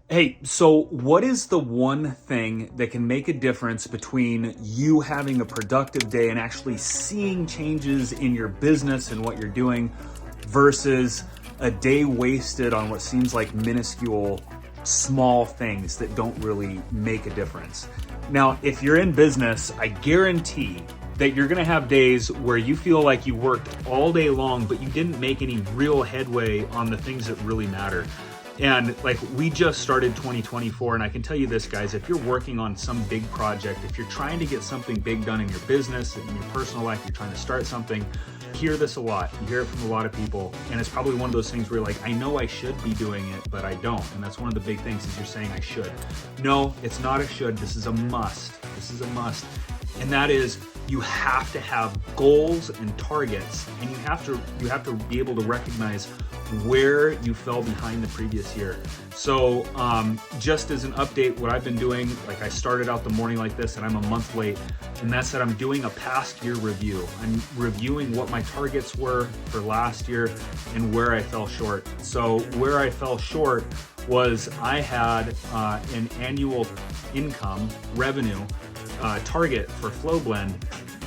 Hey, so what is the one thing that can make a difference between you having a productive day and actually seeing changes in your business and what you're doing versus a day wasted on what seems like minuscule, small things that don't really make a difference? Now, if you're in business, I guarantee that you're gonna have days where you feel like you worked all day long, but you didn't make any real headway on the things that really matter. And like we just started 2024, and I can tell you this, guys, if you're working on some big project, if you're trying to get something big done in your business, in your personal life, you're trying to start something, you hear this a lot. You hear it from a lot of people, and it's probably one of those things where you're like, I know I should be doing it, but I don't. And that's one of the big things is you're saying I should. No, it's not a should. This is a must. This is a must. And that is you have to have goals and targets, and you have to be able to recognize where you fell behind the previous year. So just as an update, what I've been doing, like I started out the morning like this and I'm a month late, and that's that I'm doing a past year review. I'm reviewing what my targets were for last year and where I fell short. So where I fell short was I had an annual income revenue target for FlowBlend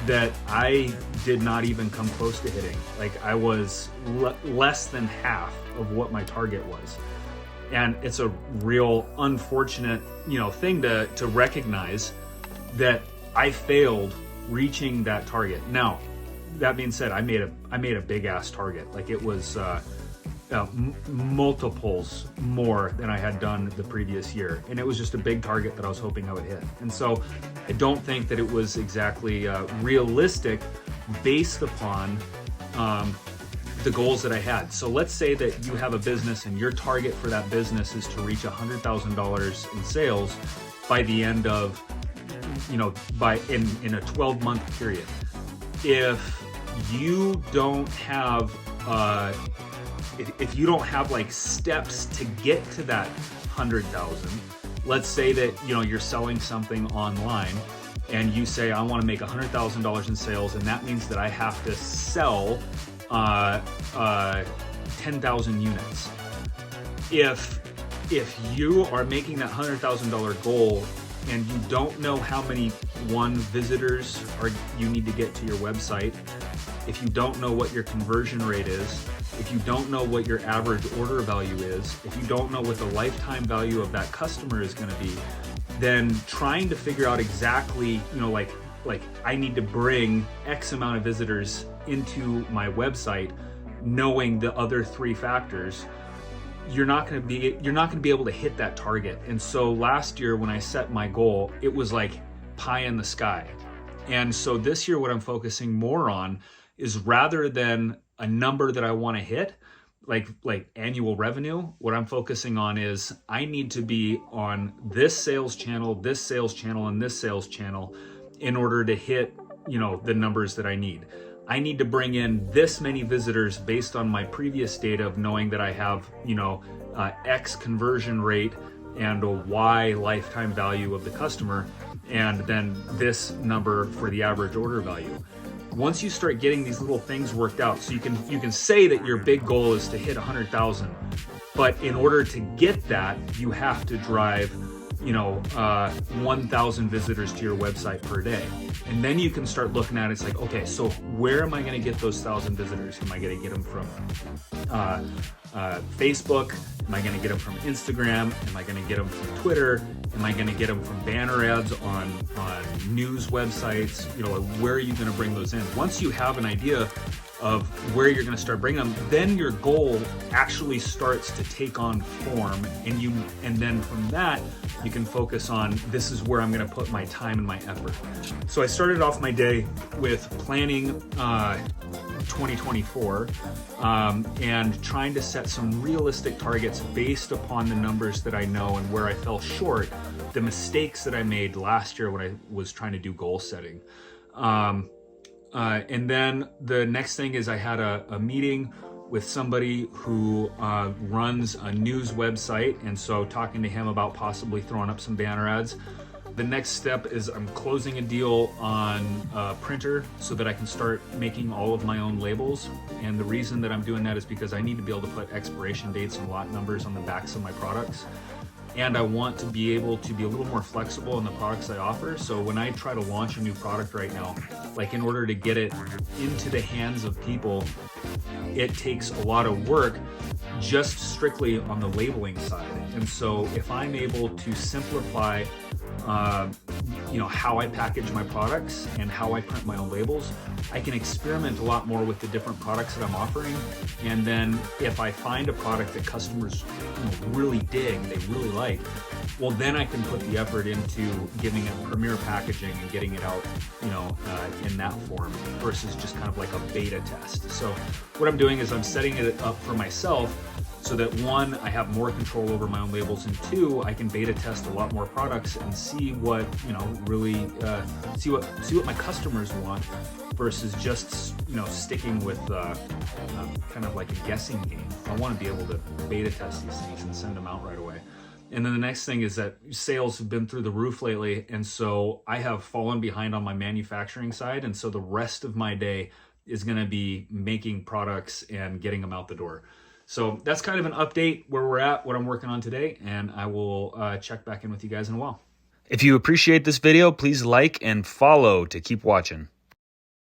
that I did not even come close to hitting. Like I was less than half of what my target was. And it's a real unfortunate, thing to recognize that I failed reaching that target. Now, that being said, I made a big ass target. Like it was multiples more than I had done the previous year. And it was just a big target that I was hoping I would hit. And so I don't think that it was exactly realistic based upon the goals that I had. So let's say that you have a business and your target for that business is to reach $100,000 in sales by the end of, in a 12-month period. If you don't have if you don't have like steps to get to that 100,000, let's say that you're selling something online and you say I want to make $100,000 in sales, and that means that I have to sell 10,000 units. If you are making that $100,000 goal and you don't know how many visitors you need to get to your website, if you don't know what your conversion rate is, if you don't know what your average order value is, if you don't know what the lifetime value of that customer is going to be, then trying to figure out exactly, like I need to bring X amount of visitors into my website, knowing the other three factors, you're not going to be able to hit that target. And so last year when I set my goal, it was like pie in the sky. And so this year what I'm focusing more on is, rather than a number that I want to hit, like annual revenue, what I'm focusing on is I need to be on this sales channel, and this sales channel in order to hit, the numbers that I need. I need to bring in this many visitors based on my previous data of knowing that I have, X conversion rate and a Y lifetime value of the customer, and then this number for the average order value. Once you start getting these little things worked out, so you can say that your big goal is to hit 100,000, but in order to get that, you have to drive 1,000 visitors to your website per day. And then you can start looking at it. It's like, okay, so where am I going to get those 1,000 visitors? Am I going to get them from Facebook? Am I going to get them from Instagram? Am I going to get them from Twitter? Am I going to get them from banner ads on news websites? Where are you going to bring those in? Once you have an idea of where you're going to start bringing them, then your goal actually starts to take on form, and then from that you can focus on, this is where I'm going to put my time and my effort. So I started off my day with planning 2024 and trying to set some realistic targets based upon the numbers that I know and where I fell short, the mistakes that I made last year when I was trying to do goal setting. And then the next thing is I had a meeting with somebody who runs a news website, and so talking to him about possibly throwing up some banner ads. The next step is I'm closing a deal on a printer so that I can start making all of my own labels. And the reason that I'm doing that is because I need to be able to put expiration dates and lot numbers on the backs of my products. and I want to be able to be a little more flexible in the products I offer. So when I try to launch a new product right now, like in order to get it into the hands of people, it takes a lot of work just strictly on the labeling side. And so if I'm able to simplify how I package my products and how I print my own labels, I can experiment a lot more with the different products that I'm offering. And then if I find a product that customers really dig, they really like, well, then I can put the effort into giving it premier packaging and getting it out, in that form versus just kind of like a beta test. So what I'm doing is I'm setting it up for myself so that one, I have more control over my own labels, and two, I can beta test a lot more products and see what, really see what my customers want versus just, sticking with kind of like a guessing game. I want to be able to beta test these things and send them out right away. And then the next thing is that sales have been through the roof lately, and so I have fallen behind on my manufacturing side, and so the rest of my day is going to be making products and getting them out the door. So that's kind of an update where we're at, what I'm working on today, and I will check back in with you guys in a while. If you appreciate this video, please like and follow to keep watching.